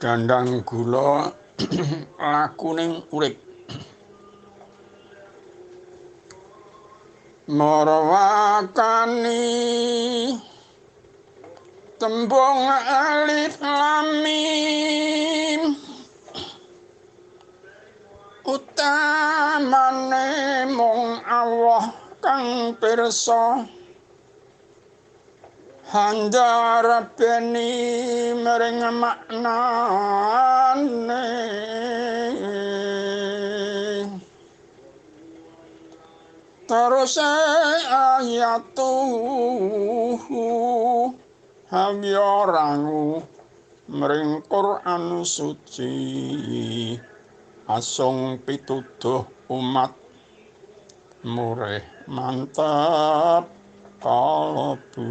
Dandang gula lakuning urip. Marawakani tembung alif lam mim utamane mung Allah kang pirsa handharapeni mring maknane terus ayatuhu hamyarangu mring Quran suci asung pituduh umat murih mantap kalbu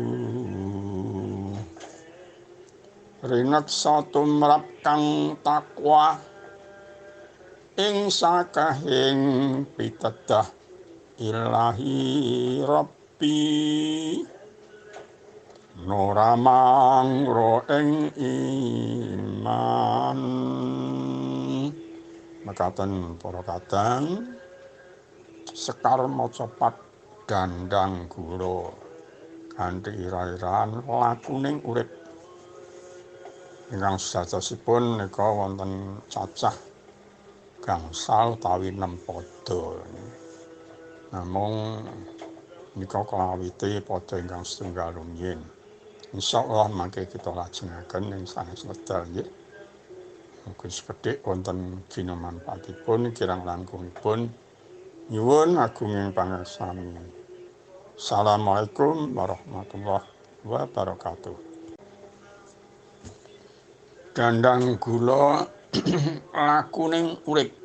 rineksa tumrap kang takwa ing sakahing pitedah ilahi rabbi nuramang ro ing iman mekaten para kadang sekar macapat dandang gula kanthi ira-iraan lakuning urip ingkang sejatosipun nika wonten cacah gangsal utawi 6 pada namung nika kalawite pada ingkang setunggal rumiyin insyaallah mangke kita lajengaken ing sanes wekdal nggih mugi sekedhik wonten ginamanfaatipun kirang langkungipun nyuwun agunging pangersani. Assalamualaikum warahmatullahi wabarakatuh. Dandang gula lakuning urip.